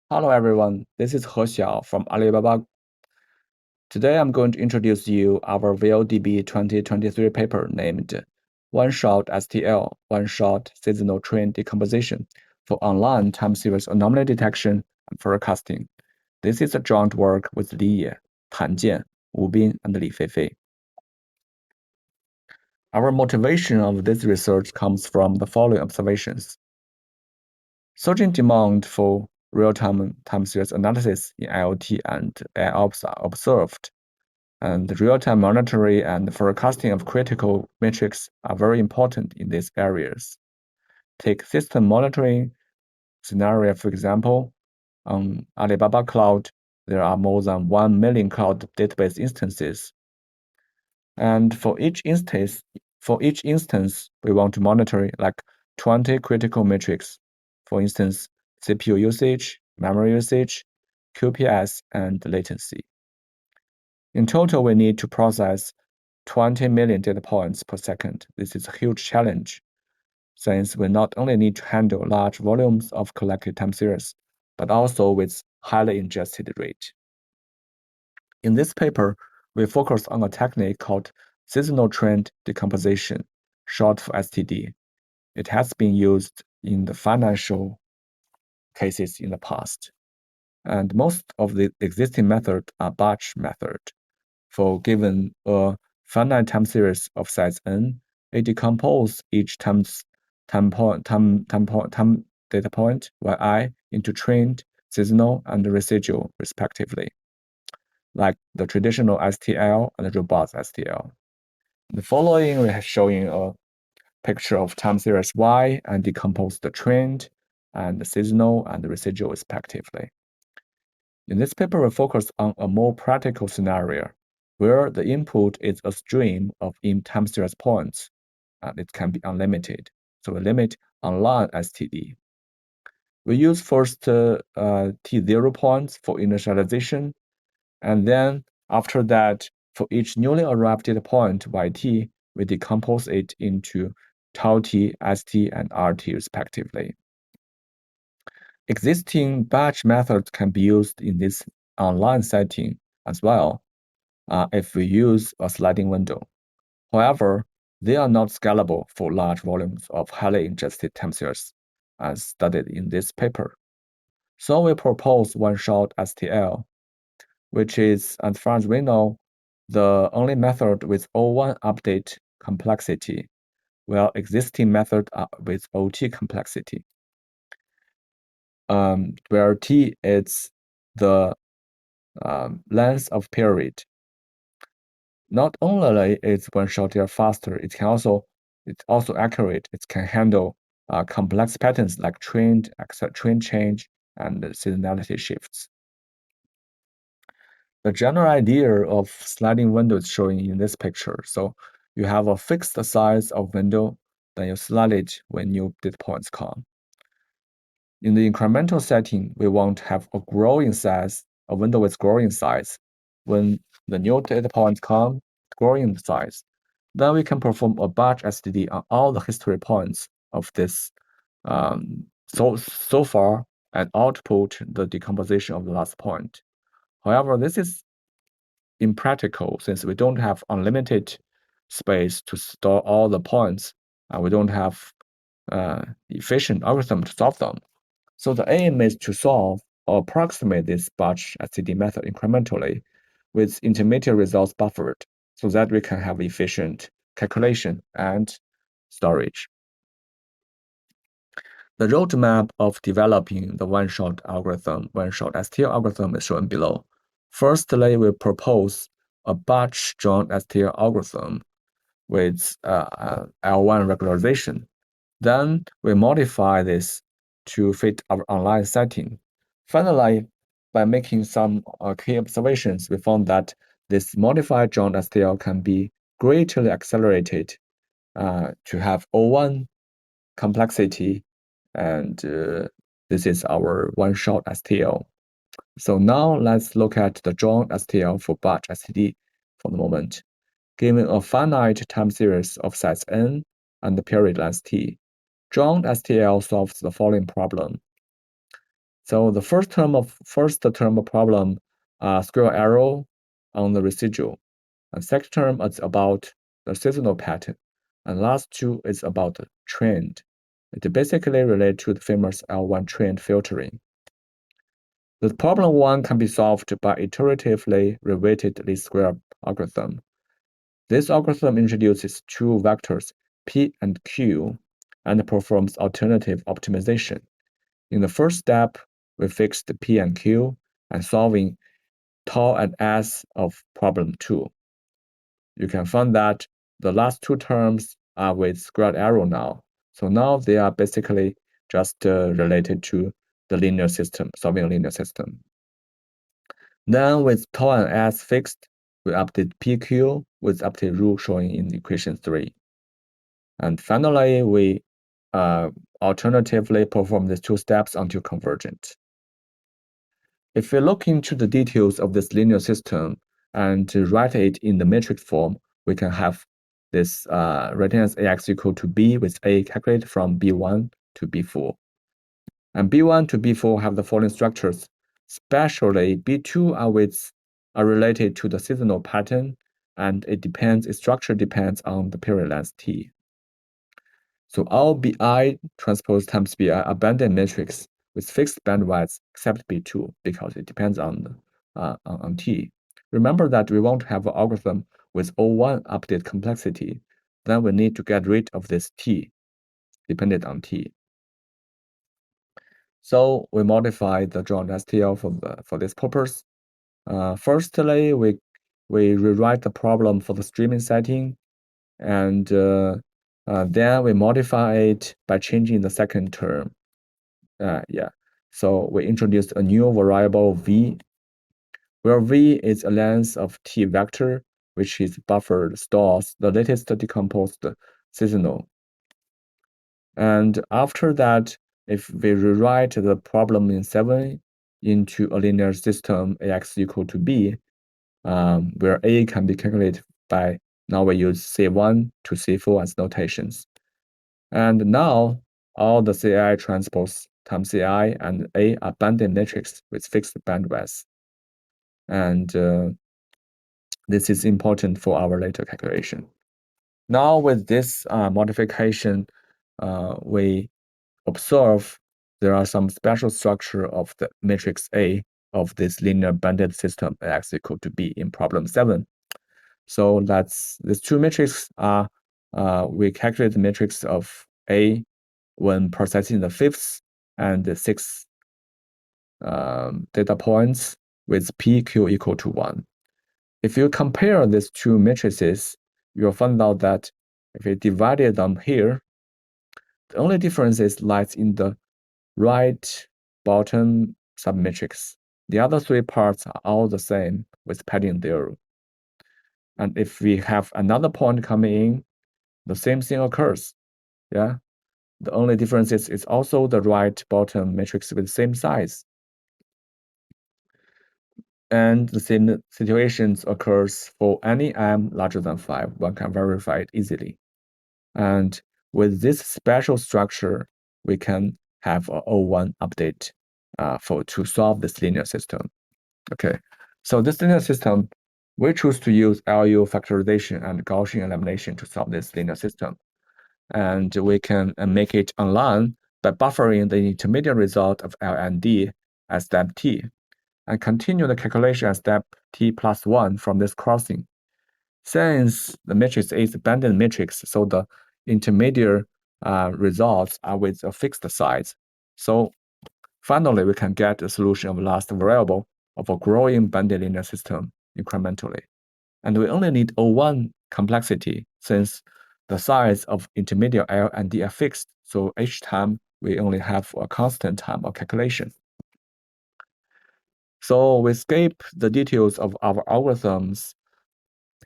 Hello everyone, this is He Xiao from Alibaba. Today I'm going to introduce you our VLDB 2023 paper named One-Shot STL, One-Shot Seasonal Trend Decomposition for Online Time Series Anomaly Detection and Forecasting. This is a joint work with Li Ye, Tan Jian, Wu Bin, and Li Feifei. Our motivation of this research comes from the following observations. Surging demand for real-time time series analysis in IoT and AIOps are observed, and real-time monitoring and forecasting of critical metrics are very important in these areas. Take system monitoring scenario, for example. On Alibaba Cloud, there are more than 1 million cloud database instances. And for each instance, we want to monitor like 20 critical metrics. For instance, CPU usage, memory usage, QPS, and latency. In total, we need to process 20 million data points per second. This is a huge challenge, since we not only need to handle large volumes of collected time series, but also with highly ingested rate. In this paper, we focus on a technique called seasonal trend decomposition, short for STD. It has been used in the financial cases in the past. And most of the existing methods are batch method. For given a finite time series of size n, it decomposes each time data point yi into trend, seasonal, and residual, respectively, like the traditional STL and the robust STL. The following we are showing a picture of time series y and decompose the trend and the seasonal and the residual, respectively. In this paper, we focus on a more practical scenario where the input is a stream of in-time series points, and it can be unlimited. So we limit online STD. We use first T0 points for initialization, and then after that, for each newly arrived data point YT, we decompose it into tau T, ST, and RT respectively. Existing batch methods can be used in this online setting as well if we use a sliding window. However, they are not scalable for large volumes of highly ingested time series, as studied in this paper. So we propose one-shot STL, which is, as far as we know, the only method with O1 update complexity, while existing methods are with OT complexity. Where T is the length of period. Not only is one-shot faster, it's also accurate. It can handle complex patterns like trend change, and seasonality shifts. The general idea of sliding window is showing in this picture. So you have a fixed size of window, then you slide it when new data points come. In the incremental setting, we want to have a window with growing size. When the new data points come, growing size, then we can perform a batch STD on all the history points of this so far and output the decomposition of the last point. However, this is impractical since we don't have unlimited space to store all the points, and we don't have efficient algorithm to solve them. So the aim is to solve or approximate this batch STD method incrementally with intermediate results buffered so that we can have efficient calculation and storage. The roadmap of developing the one-shot STL algorithm is shown below. Firstly, we propose a batch joint STL algorithm with L1 regularization. Then we modify this to fit our online setting. Finally, by making some key observations, we found that this modified joint STL can be greatly accelerated to have O1 complexity, and this is our one-shot STL. So now let's look at the joint STL for batch STD for the moment. Given a finite time series of size n and the period length t, joint STL solves the following problem. So the first term of problem, square arrow on the residual. And second term is about the seasonal pattern. And last two is about the trend. It basically relates to the famous L1 trend filtering. The problem one can be solved by iteratively reweighted least square algorithm. This algorithm introduces two vectors, P and Q, and performs alternative optimization. In the first step, we fix the P and Q and solving tau and S of problem 2. You can find that the last two terms are with squared arrow now. So now they are basically just related to the linear system, solving a linear system. Then with tau and S fixed, we update PQ with update rule showing in equation 3. And finally, we alternatively perform these two steps until convergent. If we look into the details of this linear system and write it in the matrix form, we can have this written as AX equal to B with A calculated from B1 to B4. And B1 to B4 have the following structures. Especially B2 are related to the seasonal pattern, and its structure depends on the period length T. So all Bi transpose times Bi are abundant matrix with fixed bandwidth except B2 because it depends on T. Remember that we want to have an algorithm with O1 update complexity. Then we need to get rid of this T dependent on T. So we modify the joint STL for this purpose. Firstly, we rewrite the problem for the streaming setting, and then we modify it by changing the second term. So we introduced a new variable v, where v is a length of t vector, which is buffered stores the latest decomposed seasonal. And after that, if we rewrite the problem in 7 into a linear system ax equal to b, where a can be calculated by, now we use C1 to C4 as notations. And now all the Ci transpose times Ci and A are banded matrix with fixed bandwidth. And this is important for our later calculation. Now with this modification, we observe there are some special structure of the matrix A of this linear banded system X equal to B in problem 7. So that's these two matrices are, we calculate the matrix of A when processing the fifth and the sixth data points with PQ equal to 1. If you compare these two matrices, you'll find out that if we divided them here, the only difference lies in the right bottom submatrix. The other three parts are all the same with padding 0. And if we have another point coming in, the same thing occurs. Yeah. The only difference is it's also the right bottom matrix with the same size. And the same situations occurs for any m larger than 5. One can verify it easily. And with this special structure, we can have a O1 update to solve this linear system. Okay, so this linear system, we choose to use LU factorization and Gaussian elimination to solve this linear system. And we can make it online by buffering the intermediate result of L and D at step T, and continue the calculation at step T plus 1 from this crossing. Since the matrix is a banded matrix, so the intermediate results are with a fixed size. So finally, we can get a solution of last variable of a growing banded linear system incrementally. And we only need O1 complexity since the size of intermediate L and D are fixed. So each time we only have a constant time of calculation. So we skip the details of our algorithms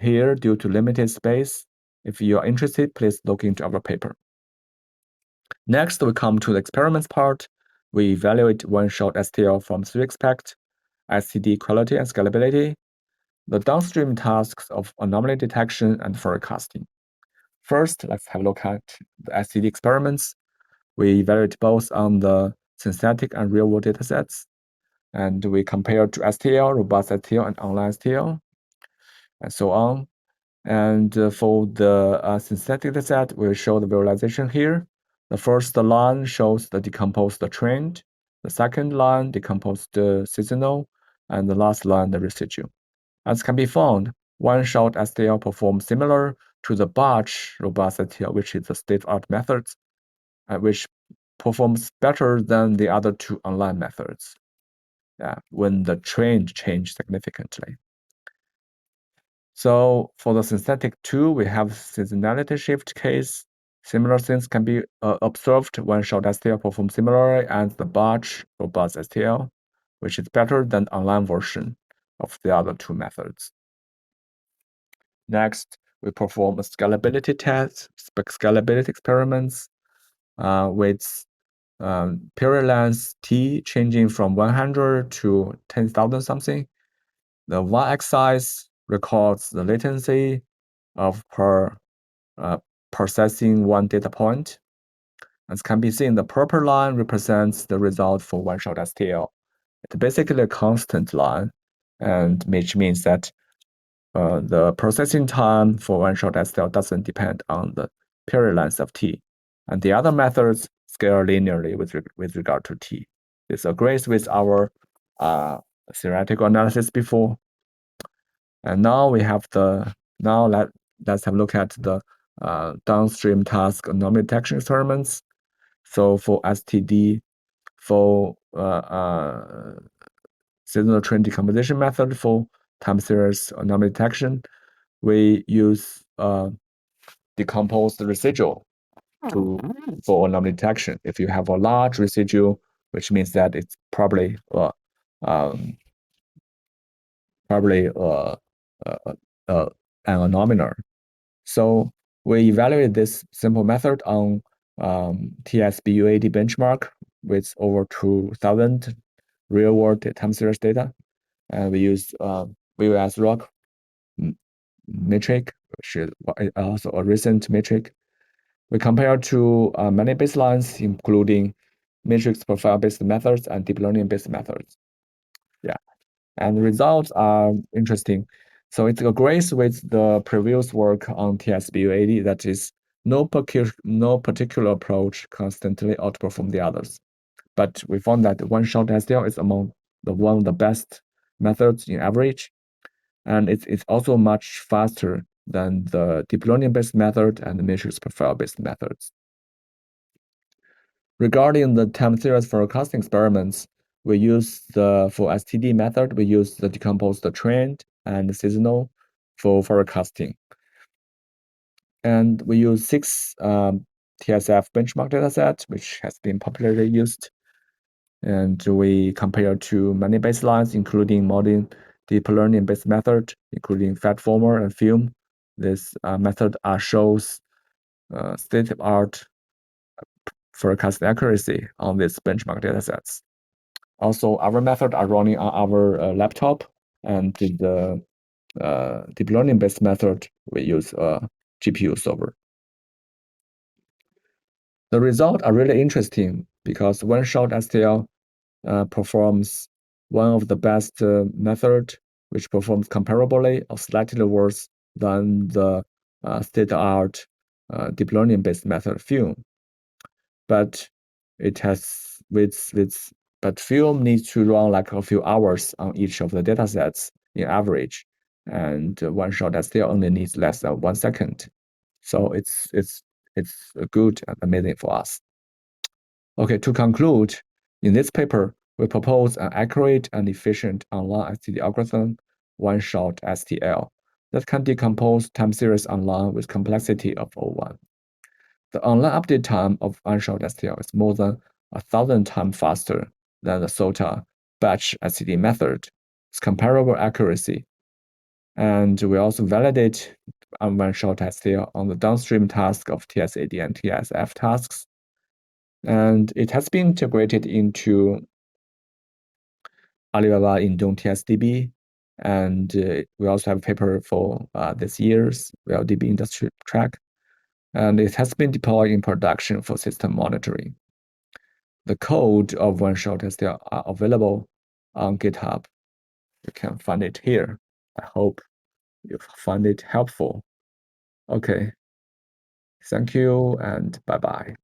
here due to limited space. If you are interested, please look into our paper. Next, we come to the experiments part. We evaluate one-shot STL from 3 aspects: STD quality and scalability, the downstream tasks of anomaly detection and forecasting. First, let's have a look at the STD experiments. We evaluate both on the synthetic and real-world datasets. And we compare to STL, robust STL, and online STL, and so on. And for the synthetic dataset, we show the visualization here. The first line shows the decomposed trend. The second line decomposed the seasonal, and the last line the residual. As can be found, one-shot STL performs similar to the batch robust STL, which is the state-of-art method, which performs better than the other two online methods when the trend changed significantly. So for the synthetic 2, we have seasonality shift case. Similar things can be observed. One-shot STL performs similarly as the batch robust STL, which is better than the online version of the other two methods. Next, we perform a scalability test, scalability experiments with period length t changing from 100 to 10,000 something. The y-axis records the latency of per processing one data point. As can be seen, the purple line represents the result for one-shot STL. It's basically a constant line, and which means that the processing time for one-shot STL doesn't depend on the period length of t. And the other methods scale linearly with regard to t. This agrees with our theoretical analysis before. And now we have let's have a look at the downstream task anomaly detection experiments. So for STD, for seasonal trend decomposition method for time series anomaly detection, we use decomposed residual for anomaly detection. If you have a large residual, which means that it's probably an anomaly. So we evaluate this simple method on TSBUAD benchmark with over 2,000 real-world time series data, and we use VUS ROC metric, which is also a recent metric. We compare to many baselines, including matrix profile-based methods and deep learning-based methods. Yeah, and the results are interesting. So it agrees with the previous work on TSBUAD, that is, no particular approach constantly outperforms the others. But we found that one-shot STL is among one of the best methods in average, and it's also much faster than the deep learning-based method and the matrix profile-based methods. Regarding the time series forecasting experiments, we use for STD method, we use the decomposed trend and seasonal for forecasting. And we use 6 TSF benchmark dataset, which has been popularly used. And we compare to many baselines, including modern deep learning-based method, including FatFormer and Film. This method shows state-of-art forecast accuracy on these benchmark datasets. Also, our method are running on our laptop, and the deep learning-based method, we use a GPU server. The results are really interesting because one-shot STL performs one of the best method, which performs comparably or slightly worse than the state-of-art deep learning-based method Film. But it has but Film needs to run like a few hours on each of the datasets in average, and one-shot STL only needs less than 1 second. So it's good and amazing for us. Okay, to conclude, in this paper, we propose an accurate and efficient online STD algorithm, one-shot STL, that can decompose time series online with complexity of O1. The online update time of one-shot STL is more than 1,000 times faster than the SOTA batch STD method. It's comparable accuracy. And we also validate one-shot STL on the downstream task of TSAD and TSF tasks. And it has been integrated into Alibaba Indong TSDB. And we also have a paper for this year's VLDB industry track. And it has been deployed in production for system monitoring. The code of OneShot is still available on GitHub. You can find it here. I hope you find it helpful. Okay. Thank you and bye bye.